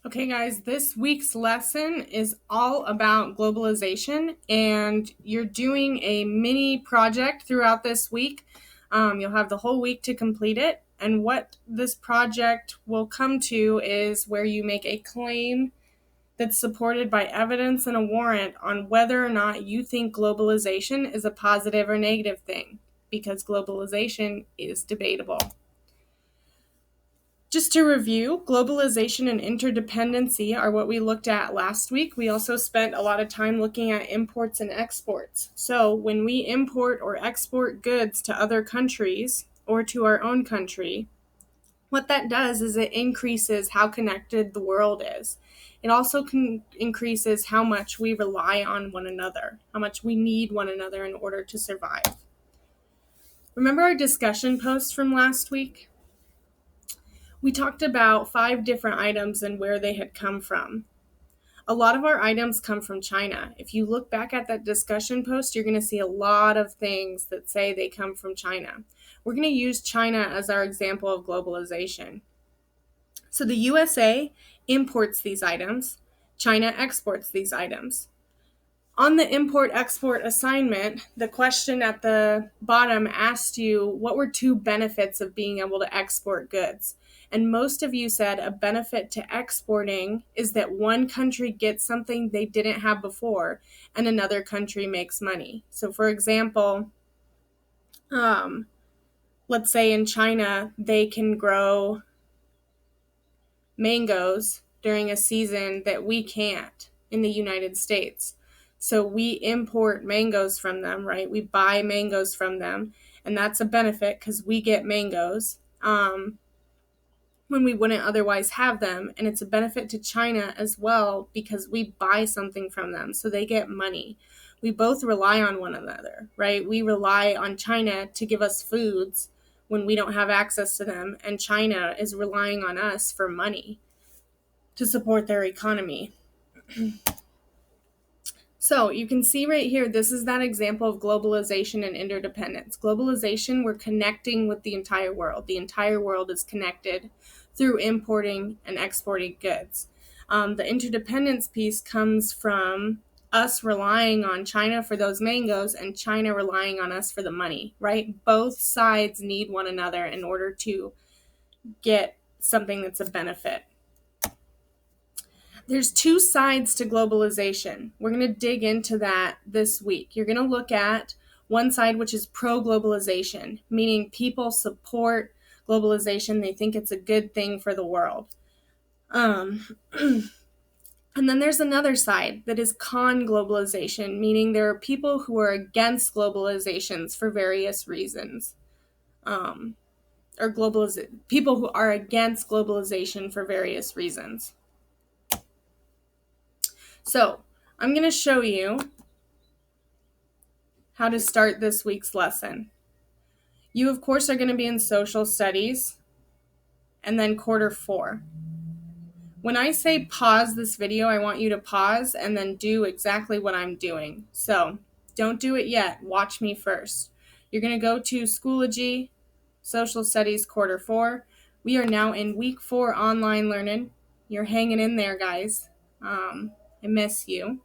Okay, guys, this week's lesson is all about globalization, and you're doing a mini project throughout this week. You'll have the whole week to complete it, and what this project will come to is where you make a claim that's supported by evidence and a warrant on whether or not you think globalization is a positive or negative thing, because globalization is debatable. Just to review, globalization and interdependency are what we looked at last week. We also spent a lot of time looking at imports and exports. So when we import or export goods to other countries or to our own country, what that does is it increases how connected the world is. It also increases how much we rely on one another, how much we need one another in order to survive. Remember our discussion post from last week? We talked about 5 different items and where they had come from. A lot of our items come from China. If you look back at that discussion post, you're going to see a lot of things that say they come from China. We're going to use China as our example of globalization. So the USA imports these items, China exports these items. On the import-export assignment, the question at the bottom asked you what were 2 benefits of being able to export goods. And most of you said a benefit to exporting is that one country gets something they didn't have before and another country makes money. So for example, let's say in China, they can grow mangoes during a season that we can't in the United States. So we import mangoes from them, right? We buy mangoes from them, and that's a benefit because we get mangoes when we wouldn't otherwise have them. And it's a benefit to China as well because we buy something from them, so they get money. We both rely on one another, right? We rely on China to give us foods when we don't have access to them, and China is relying on us for money to support their economy. So you can see right here, this is that example of globalization and interdependence. Globalization, we're connecting with the entire world. The entire world is connected through importing and exporting goods. The interdependence piece comes from us relying on China for those mangoes and China relying on us for the money, right? Both sides need one another in order to get something that's a benefit. There's 2 sides to globalization. We're going to dig into that this week. You're going to look at one side, which is pro-globalization, meaning people support globalization. They think it's a good thing for the world. And then there's another side that is con-globalization, meaning there are people who are against globalizations for various reasons. People who are against globalization for various reasons. So I'm going to show you how to start this week's lesson. You, of course, are going to be in social studies and then quarter 4. When I say pause this video, I want you to pause and then do exactly what I'm doing. So don't do it yet. Watch me first. You're going to go to Schoology, Social Studies, quarter 4. We are now in week 4 online learning. You're hanging in there, guys. I miss you.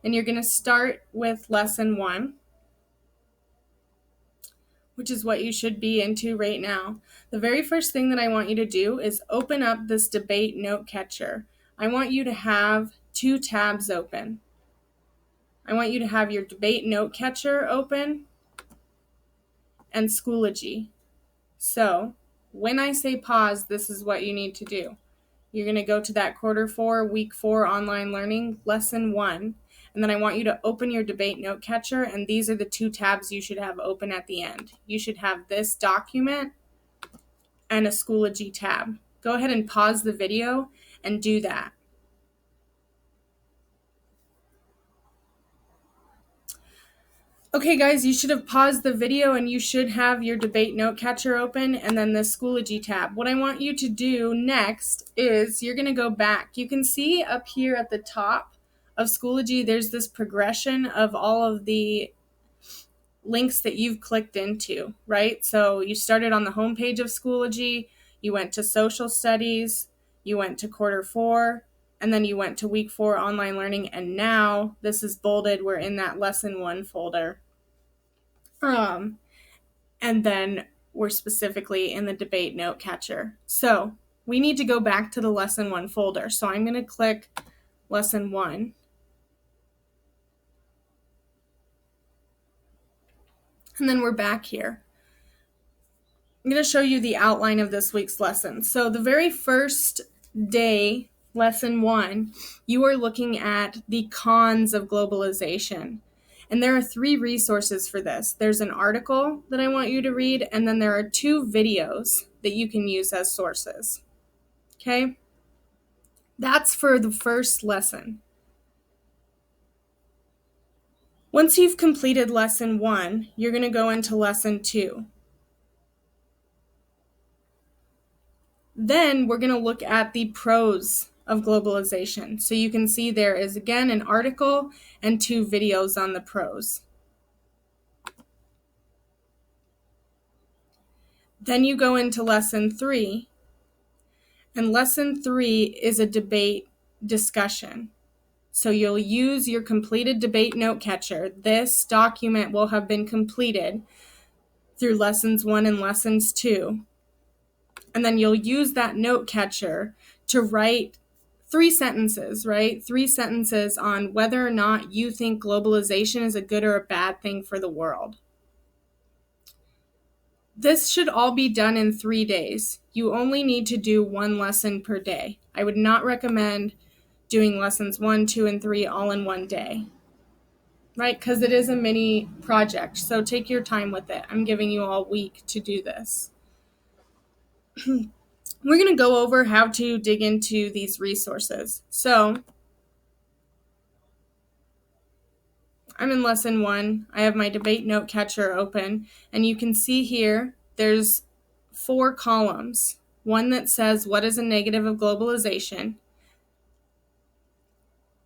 And you're going to start with lesson 1, which is what you should be into right now. The very first thing that I want you to do is open up this debate note catcher. I want you to have 2 tabs open. I want you to have your debate note catcher open and Schoology. So when I say pause, this is what you need to do. You're going to go to that quarter 4, week 4 online learning, lesson 1. And then I want you to open your debate note catcher, and these are the 2 tabs you should have open at the end. You should have this document and a Schoology tab. Go ahead and pause the video and do that. Okay, guys, you should have paused the video and you should have your debate note catcher open and then the Schoology tab. What I want you to do next is you're going to go back. You can see up here at the top of Schoology, there's this progression of all of the links that you've clicked into, right? So you started on the homepage of Schoology, you went to social studies, you went to quarter 4, and then you went to week 4 online learning, and now this is bolded, we're in that lesson 1 folder. And then we're specifically in the debate note catcher. So we need to go back to the lesson 1 folder. So I'm going to click lesson 1. And then we're back here. I'm going to show you the outline of this week's lesson. So the very first day, lesson 1, you are looking at the cons of globalization. And there are 3 resources for this. There's an article that I want you to read, and then there are 2 videos that you can use as sources. Okay? That's for the first lesson. Once you've completed lesson 1, you're going to go into lesson 2. Then we're going to look at the pros of globalization. So you can see there is, again, an article and 2 videos on the pros. Then you go into lesson 3, and lesson 3 is a debate discussion. So you'll use your completed debate note catcher. This document will have been completed through lessons 1 and lessons 2. And then you'll use that note catcher to write 3 sentences, right? 3 sentences on whether or not you think globalization is a good or a bad thing for the world. This should all be done in 3 days. You only need to do 1 lesson per day. I would not recommend doing lessons 1, 2, and 3 all in 1 day, right? Because it is a mini project, so take your time with it. I'm giving you all week to do this. We're going to go over how to dig into these resources. So I'm in lesson 1. I have my debate note catcher open, and you can see here there's 4 columns. One that says what is a negative of globalization,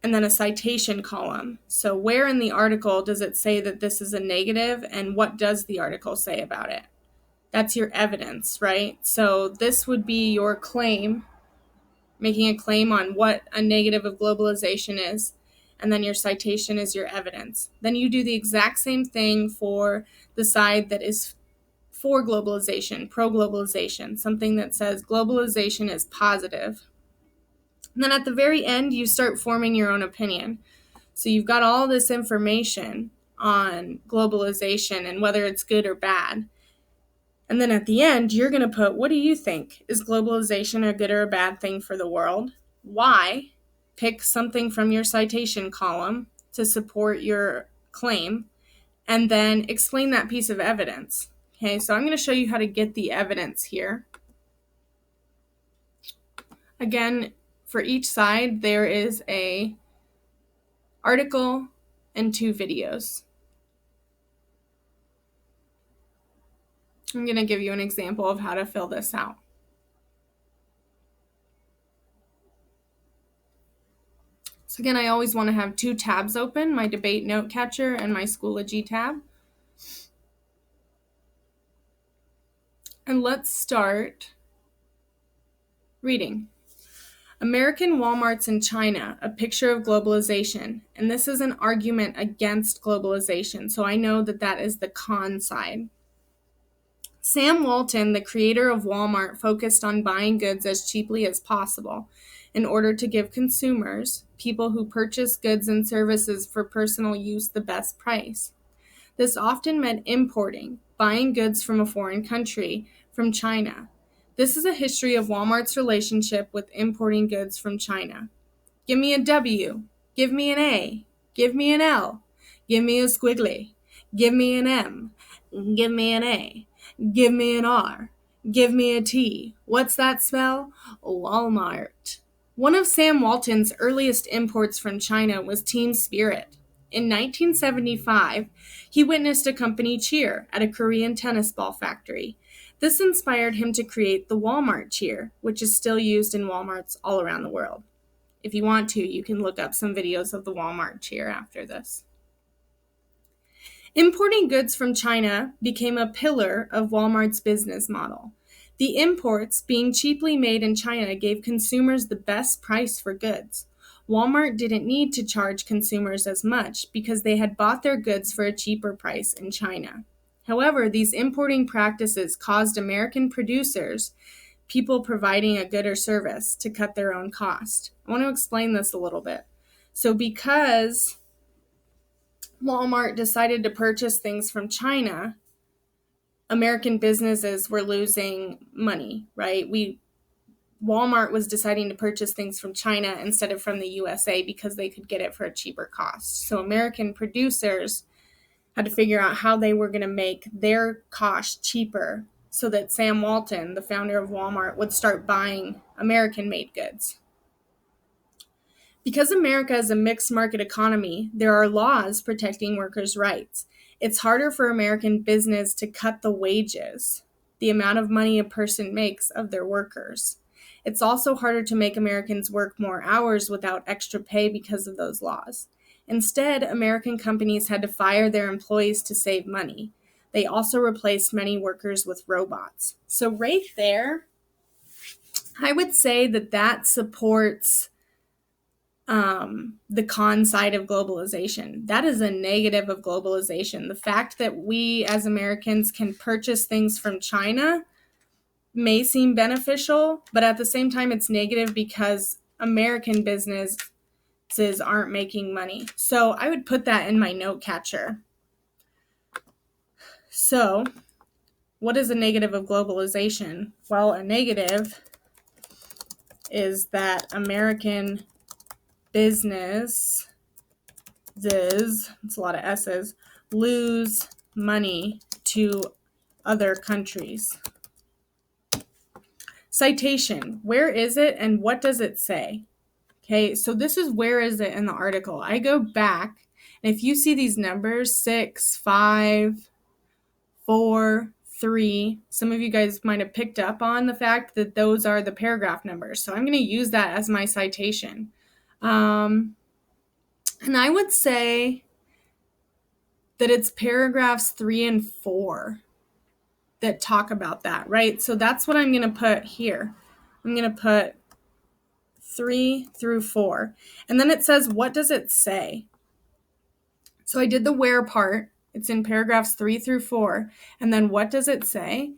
and then a citation column. So where in the article does it say that this is a negative, and what does the article say about it? That's your evidence, right? So this would be your claim, making a claim on what a negative of globalization is, and then your citation is your evidence. Then you do the exact same thing for the side that is for globalization, pro-globalization, something that says globalization is positive. And then at the very end, you start forming your own opinion. So you've got all this information on globalization and whether it's good or bad. And then at the end, you're going to put, what do you think? Is globalization a good or a bad thing for the world? Why? Pick something from your citation column to support your claim, and then explain that piece of evidence. Okay, so I'm going to show you how to get the evidence here. Again, for each side, there is an article and 2 videos. I'm going to give you an example of how to fill this out. So again, I always want to have 2 tabs open, my debate note catcher and my Schoology tab. And let's start reading. American Walmarts in China, a picture of globalization. And this is an argument against globalization, so I know that that is the con side. Sam Walton, the creator of Walmart, focused on buying goods as cheaply as possible in order to give consumers, people who purchase goods and services for personal use, the best price. This often meant importing, buying goods from a foreign country, from China. This is a history of Walmart's relationship with importing goods from China. Give me a W. Give me an A. Give me an L. Give me a squiggly. Give me an M. Give me an A. Give me an R. Give me a T. What's that spell? Walmart. One of Sam Walton's earliest imports from China was Team Spirit. In 1975, he witnessed a company cheer at a Korean tennis ball factory. This inspired him to create the Walmart cheer, which is still used in Walmarts all around the world. If you want to, you can look up some videos of the Walmart cheer after this. Importing goods from China became a pillar of Walmart's business model. The imports, being cheaply made in China, gave consumers the best price for goods. Walmart didn't need to charge consumers as much because they had bought their goods for a cheaper price in China. However, these importing practices caused American producers, people providing a good or service, to cut their own cost. I want to explain this a little bit. So because Walmart decided to purchase things from China, American businesses were losing money, right? Walmart was deciding to purchase things from China instead of from the USA because they could get it for a cheaper cost. So American producers had to figure out how they were going to make their cost cheaper so that Sam Walton, the founder of Walmart, would start buying American-made goods. Because America is a mixed market economy, there are laws protecting workers' rights. It's harder for American business to cut the wages, the amount of money a person makes of their workers. It's also harder to make Americans work more hours without extra pay because of those laws. Instead, American companies had to fire their employees to save money. They also replaced many workers with robots. So right there, I would say that supports the con side of globalization. That is a negative of globalization. The fact that we as Americans can purchase things from China may seem beneficial, but at the same time it's negative because American businesses aren't making money. So I would put that in my note catcher. So what is a negative of globalization? Well, a negative is that American businesses, it's a lot of S's, lose money to other countries. Citation, where is it and what does it say? Okay, so this is where is it in the article. I go back, and if you see these numbers, 6, 5, 4, 3, some of you guys might have picked up on the fact that those are the paragraph numbers. So I'm going to use that as my citation. And I would say that it's paragraphs 3 and 4 that talk about that, right? So that's what I'm going to put here. I'm going to put 3 through 4. And then it says, what does it say? So I did the where part. It's in paragraphs 3 through 4. And then what does it say?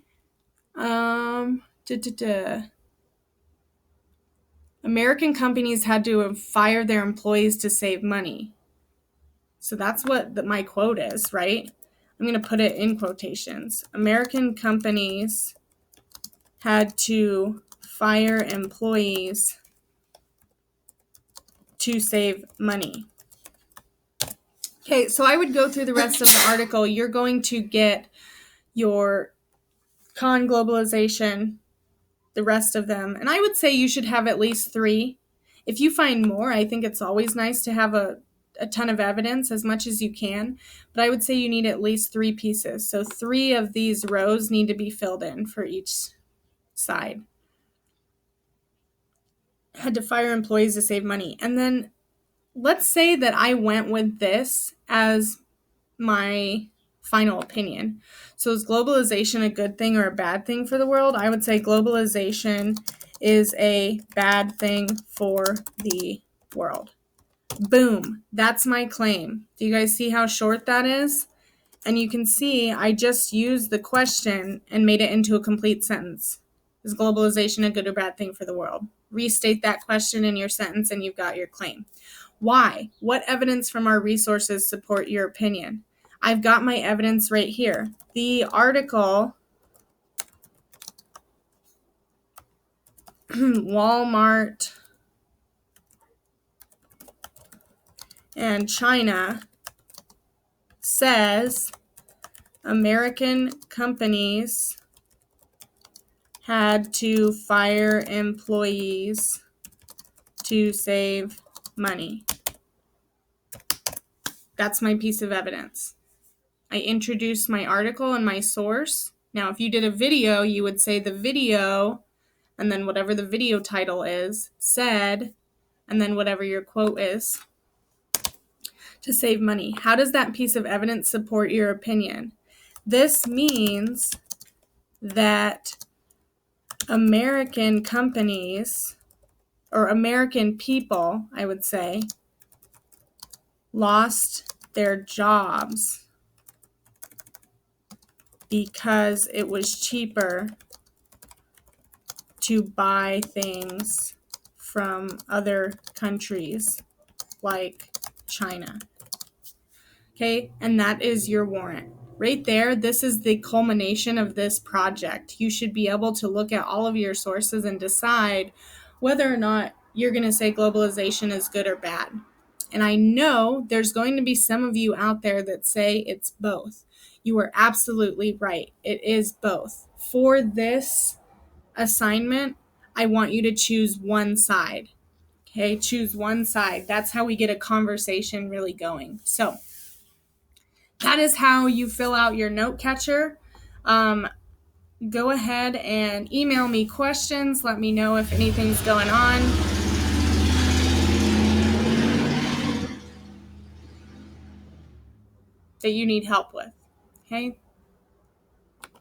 American companies had to fire their employees to save money. So that's what my quote is, right? I'm going to put it in quotations. American companies had to fire employees to save money. Okay, so I would go through the rest of the article. You're going to get your con globalization, the rest of them. And I would say you should have at least 3. If you find more, I think it's always nice to have a ton of evidence, as much as you can. But I would say you need at least 3 pieces. So 3 of these rows need to be filled in for each side. Had to fire employees to save money. And then let's say that I went with this as my final opinion. So is globalization a good thing or a bad thing for the world? I would say globalization is a bad thing for the world. Boom. That's my claim. Do you guys see how short that is? And you can see I just used the question and made it into a complete sentence. Is globalization a good or bad thing for the world? Restate that question in your sentence and you've got your claim. Why? What evidence from our resources support your opinion? I've got my evidence right here. The article, Walmart and China, says American companies had to fire employees to save money. That's my piece of evidence. I introduced my article and my source. Now, if you did a video, you would say the video, and then whatever the video title is, said, and then whatever your quote is, to save money. How does that piece of evidence support your opinion? This means that American companies, or American people, I would say, lost their jobs because it was cheaper to buy things from other countries like China. Okay, and that is your warrant. Right there, this is the culmination of this project. You should be able to look at all of your sources and decide whether or not you're going to say globalization is good or bad. And I know there's going to be some of you out there that say it's both. You are absolutely right. It is both. For this assignment, I want you to choose one side. Okay, choose one side. That's how we get a conversation really going. So that is how you fill out your note catcher. Go ahead and email me questions. Let me know if anything's going on that you need help with. Okay.